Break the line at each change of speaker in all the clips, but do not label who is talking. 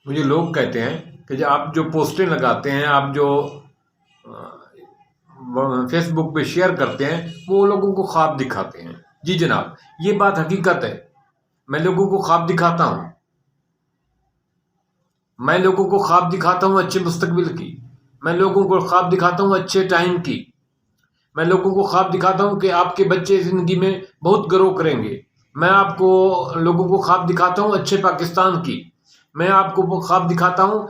مجھے لوگ کہتے ہیں کہ جو آپ جو پوسٹیں لگاتے ہیں، آپ جو فیس بک پہ شیئر کرتے ہیں، وہ لوگوں کو خواب دکھاتے ہیں۔ جی جناب، یہ بات حقیقت ہے۔ میں لوگوں کو خواب دکھاتا ہوں، میں لوگوں کو خواب دکھاتا ہوں اچھے مستقبل کی، میں لوگوں کو خواب دکھاتا ہوں اچھے ٹائم کی، میں لوگوں کو خواب دکھاتا ہوں کہ آپ کے بچے زندگی میں بہت گرو کریں گے۔ میں آپ کو لوگوں کو خواب دکھاتا ہوں اچھے پاکستان کی، میں آپ کو خواب دکھاتا ہوں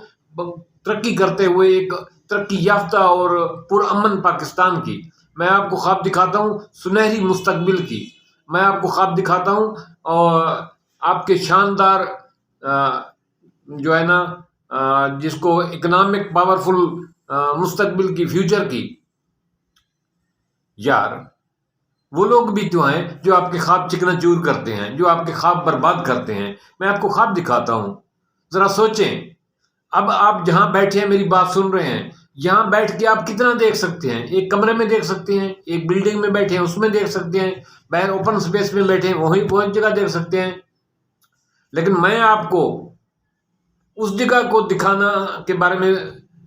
ترقی کرتے ہوئے ایک ترقی یافتہ اور پرامن پاکستان کی، میں آپ کو خواب دکھاتا ہوں سنہری مستقبل کی، میں آپ کو خواب دکھاتا ہوں اور آپ کے شاندار جو ہے نا جس کو اکنامک پاورفل مستقبل کی، فیوچر کی۔ یار وہ لوگ بھی تو ہیں جو آپ کے خواب چکنا چور کرتے ہیں، جو آپ کے خواب برباد کرتے ہیں۔ میں آپ کو خواب دکھاتا ہوں، ذرا سوچیں۔ اب آپ جہاں بیٹھے ہیں میری بات سن رہے ہیں، یہاں بیٹھ کے آپ کتنا دیکھ سکتے ہیں؟ ایک کمرے میں دیکھ سکتے ہیں، ایک بلڈنگ میں بیٹھے ہیں اس میں دیکھ سکتے ہیں، باہر اوپن سپیس میں بیٹھے ہیں وہیں بہت جگہ دیکھ سکتے ہیں۔ لیکن میں آپ کو اس جگہ کو دکھانا کے بارے میں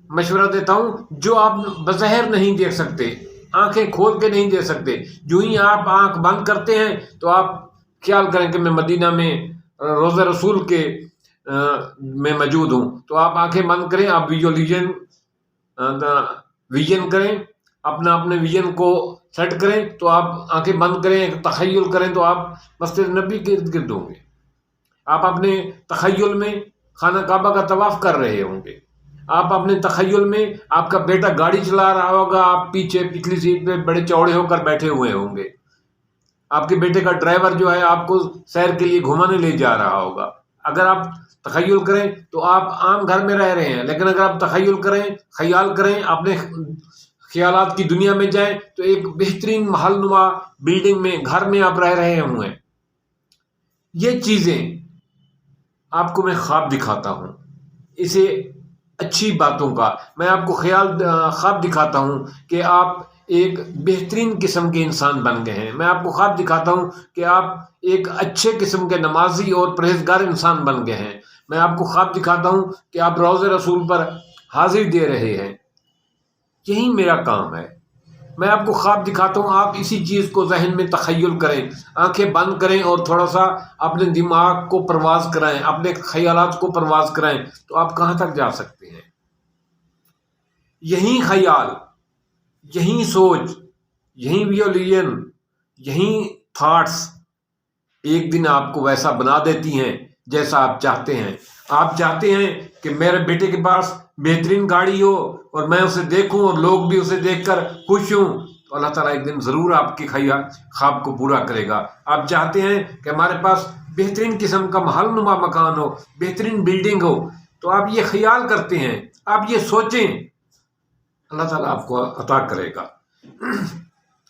مشورہ دیتا ہوں جو آپ بظاہر نہیں دیکھ سکتے، آنکھیں کھول کے نہیں دیکھ سکتے۔ جو ہی آپ آنکھ بند کرتے ہیں تو آپ خیال کریں کہ میں مدینہ میں روضہ رسول کے میں موجود ہوں، تو آپ آنکھیں بند کریں، آپ ویژن کریں، اپنے ویژن کو سیٹ کریں، تو آپ آنکھیں بند کریں، ایک تخیل کریں تو آپ مسجد نبی کے ارد گرد ہوں گے۔ آپ اپنے تخیل میں خانہ کعبہ کا طواف کر رہے ہوں گے، آپ اپنے تخیل میں آپ کا بیٹا گاڑی چلا رہا ہوگا، آپ پیچھے پچھلی سیٹ پہ بڑے چوڑے ہو کر بیٹھے ہوئے ہوں گے، آپ کے بیٹے کا ڈرائیور جو ہے آپ کو سیر کے لیے گھمانے لے جا رہا ہوگا۔ اگر آپ تخیل کریں تو آپ عام گھر میں رہ رہے ہیں، لیکن اگر آپ تخیل کریں، خیال کریں، اپنے خیالات کی دنیا میں جائیں تو ایک بہترین محل نما بلڈنگ میں، گھر میں آپ رہ رہے ہوں گے۔ یہ چیزیں آپ کو میں خواب دکھاتا ہوں، اسے اچھی باتوں کا میں آپ کو خواب دکھاتا ہوں کہ آپ ایک بہترین قسم کے انسان بن گئے ہیں۔ میں آپ کو خواب دکھاتا ہوں کہ آپ ایک اچھے قسم کے نمازی اور پرہیزگار انسان بن گئے ہیں۔ میں آپ کو خواب دکھاتا ہوں کہ آپ روضہ رسول پر حاضری دے رہے ہیں۔ یہی میرا کام ہے۔ میں آپ کو خواب دکھاتا ہوں، آپ اسی چیز کو ذہن میں تخیل کریں، آنکھیں بند کریں اور تھوڑا سا اپنے دماغ کو پرواز کرائیں، اپنے خیالات کو پرواز کرائیں، تو آپ کہاں تک جا سکتے ہیں۔ یہی خیال، یہی سوچ، یہی ویژن، یہی تھاٹس ایک دن آپ کو ویسا بنا دیتی ہیں جیسا آپ چاہتے ہیں۔ آپ چاہتے ہیں کہ میرے بیٹے کے پاس بہترین گاڑی ہو اور میں اسے دیکھوں اور لوگ بھی اسے دیکھ کر خوش ہوں، تو اللہ تعالیٰ ایک دن ضرور آپ کے خواب کو پورا کرے گا۔ آپ چاہتے ہیں کہ ہمارے پاس بہترین قسم کا محل نما مکان ہو، بہترین بلڈنگ ہو، تو آپ یہ خیال کرتے ہیں، آپ یہ سوچیں، اللہ تعالیٰ آپ کو عطا کرے گا۔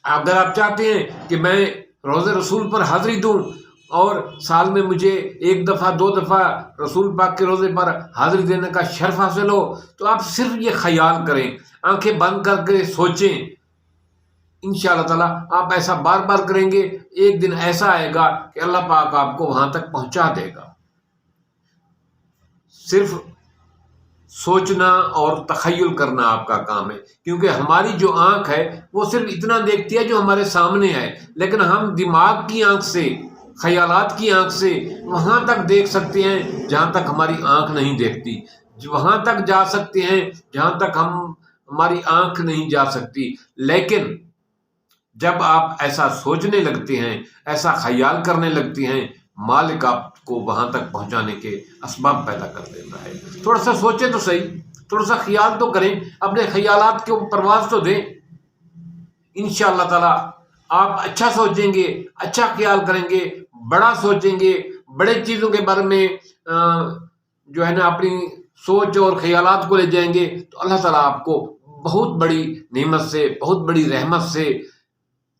اگر آپ چاہتے ہیں کہ میں روضہ رسول پر حاضری دوں اور سال میں مجھے ایک دفعہ 2 دفعہ رسول پاک کے روزے پر حاضری دینے کا شرف حاصل ہو، تو آپ صرف یہ خیال کریں، آنکھیں بند کر کے سوچیں۔ انشاءاللہ تعالیٰ آپ ایسا بار بار کریں گے، ایک دن ایسا آئے گا کہ اللہ پاک آپ کو وہاں تک پہنچا دے گا۔ صرف سوچنا اور تخیل کرنا آپ کا کام ہے، کیونکہ ہماری جو آنکھ ہے وہ صرف اتنا دیکھتی ہے جو ہمارے سامنے ہے، لیکن ہم دماغ کی آنکھ سے، خیالات کی آنکھ سے وہاں تک دیکھ سکتے ہیں جہاں تک ہماری آنکھ نہیں دیکھتی، وہاں تک جا سکتے ہیں جہاں تک ہماری آنکھ نہیں جا سکتی۔ لیکن جب آپ ایسا سوچنے لگتے ہیں، ایسا خیال کرنے لگتے ہیں، مالک آپ کو وہاں تک پہنچانے کے اسباب پیدا کر دیتا ہے۔ تھوڑا سا سوچیں تو صحیح، تھوڑا سا خیال تو کریں، اپنے خیالات کو پرواز تو دیں۔ انشاءاللہ تعالیٰ آپ اچھا سوچیں گے، اچھا خیال کریں گے، بڑا سوچیں گے، بڑے چیزوں کے بارے میں جو ہے نا اپنی سوچ اور خیالات کو لے جائیں گے، تو اللہ تعالیٰ آپ کو بہت بڑی نعمت سے، بہت بڑی رحمت سے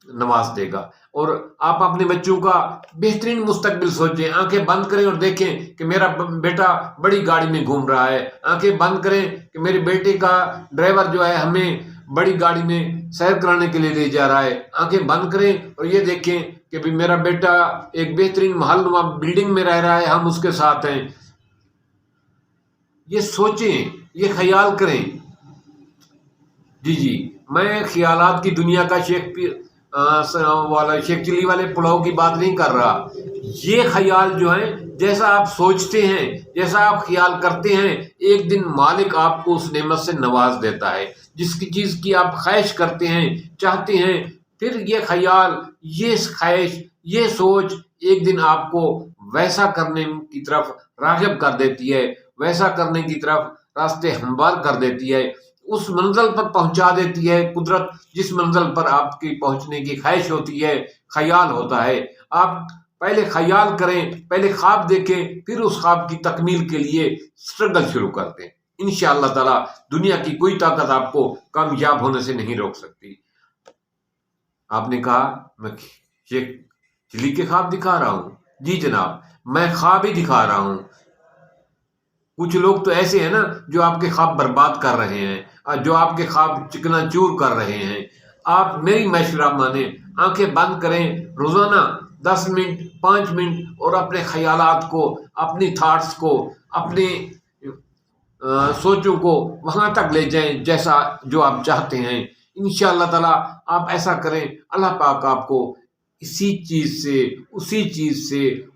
نواز دے گا۔ اور آپ اپنے بچوں کا بہترین مستقبل سوچیں، آنکھیں بند کریں اور دیکھیں کہ میرا بیٹا بڑی گاڑی میں گھوم رہا ہے، آنکھیں بند کریں کہ میرے بیٹے کا ڈرائیور جو ہے ہمیں بڑی گاڑی میں سیر کرانے کے لیے لے جا رہا ہے، آنکھیں بند کریں اور یہ دیکھیں کہ بھی میرا بیٹا ایک بہترین محل نما بلڈنگ میں رہ رہا ہے، ہم اس کے ساتھ ہیں۔ یہ سوچیں، یہ خیال کریں۔ جی میں خیالات کی دنیا کا شیخ چلی والے پلاؤ کی بات نہیں کر رہا۔ یہ خیال جو ہے، جیسا آپ سوچتے ہیں، جیسا آپ خیال کرتے ہیں، ایک دن مالک آپ کو اس نعمت سے نواز دیتا ہے، جس کی چیز کی آپ خواہش کرتے ہیں، چاہتے ہیں، پھر یہ خیال، یہ خواہش، یہ سوچ ایک دن آپ کو ویسا کرنے کی طرف راغب کر دیتی ہے، ویسا کرنے کی طرف راستے ہموار کر دیتی ہے، اس منزل پر پہنچا دیتی ہے قدرت جس منزل پر آپ کی پہنچنے کی خواہش ہوتی ہے، خیال ہوتا ہے۔ آپ پہلے خیال کریں، پہلے خواب دیکھیں، پھر اس خواب کی تکمیل کے لیے سٹرگل شروع کر دیں۔ انشاءاللہ تعالی دنیا کی کوئی طاقت آپ کو کامیاب ہونے سے نہیں روک سکتی۔ آپ نے کہا میں شیخ چلی کے خواب دکھا رہا ہوں؟ جی جناب، میں خواب ہی دکھا رہا ہوں۔ کچھ لوگ تو ایسے ہیں نا جو آپ کے خواب برباد کر رہے ہیں، جو آپ کے خواب چکنا چور کر رہے ہیں۔ آپ میری مشورہ مانیں، آنکھیں بند کریں، روزانہ 10 منٹ 5 منٹ، اور اپنے خیالات کو، اپنی تھاٹس کو، اپنے سوچوں کو وہاں تک لے جائیں جیسا جو آپ چاہتے ہیں۔ انشاءاللہ تعالی آپ ایسا کریں، اللہ پاک آپ کو اسی چیز سے،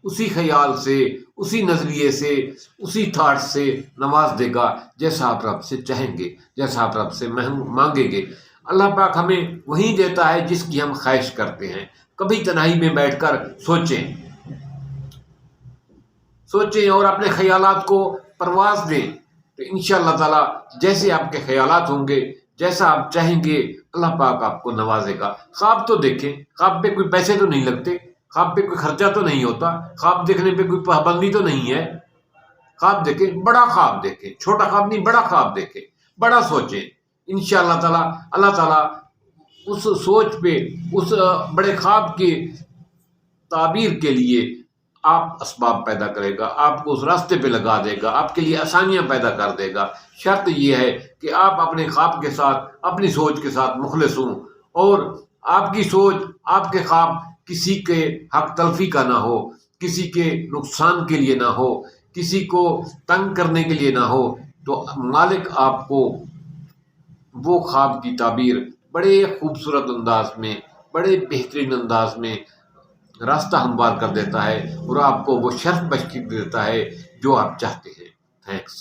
اسی خیال سے، اسی نظریے سے، اسی تھاٹ سے نواز دے گا جیسا آپ رب سے چاہیں گے، جیسا آپ رب سے مانگیں گے۔ اللہ پاک ہمیں وہی دیتا ہے جس کی ہم خواہش کرتے ہیں۔ کبھی تنہائی میں بیٹھ کر سوچیں اور اپنے خیالات کو پرواز دیں، تو انشاءاللہ تعالی جیسے آپ کے خیالات ہوں گے، جیسا آپ چاہیں گے، اللہ پاک آپ کو نوازے گا۔ خواب تو دیکھیں، خواب پہ کوئی پیسے تو نہیں لگتے، خواب پہ کوئی خرچہ تو نہیں ہوتا، خواب دیکھنے پہ کوئی پابندی تو نہیں ہے۔ خواب دیکھیں، بڑا خواب دیکھیں، چھوٹا خواب نہیں، بڑا خواب دیکھیں، بڑا سوچیں۔ انشاءاللہ تعالی اللہ تعالی اس سوچ پہ، اس بڑے خواب کی تعبیر کے لیے آپ اسباب پیدا کرے گا، آپ کو اس راستے پہ لگا دے گا، آپ کے لیے آسانیاں پیدا کر دے گا۔ شرط یہ ہے کہ آپ اپنے خواب کے ساتھ، اپنی سوچ کے ساتھ مخلص ہوں، اور آپ کی سوچ، آپ کے خواب کسی کے حق تلفی کا نہ ہو، کسی کے نقصان کے لیے نہ ہو، کسی کو تنگ کرنے کے لیے نہ ہو، تو مالک آپ کو وہ خواب کی تعبیر بڑے خوبصورت انداز میں، بڑے بہترین انداز میں راستہ ہموار کر دیتا ہے، اور آپ کو وہ شرف بخش دیتا ہے جو آپ چاہتے ہیں۔ تھینکس۔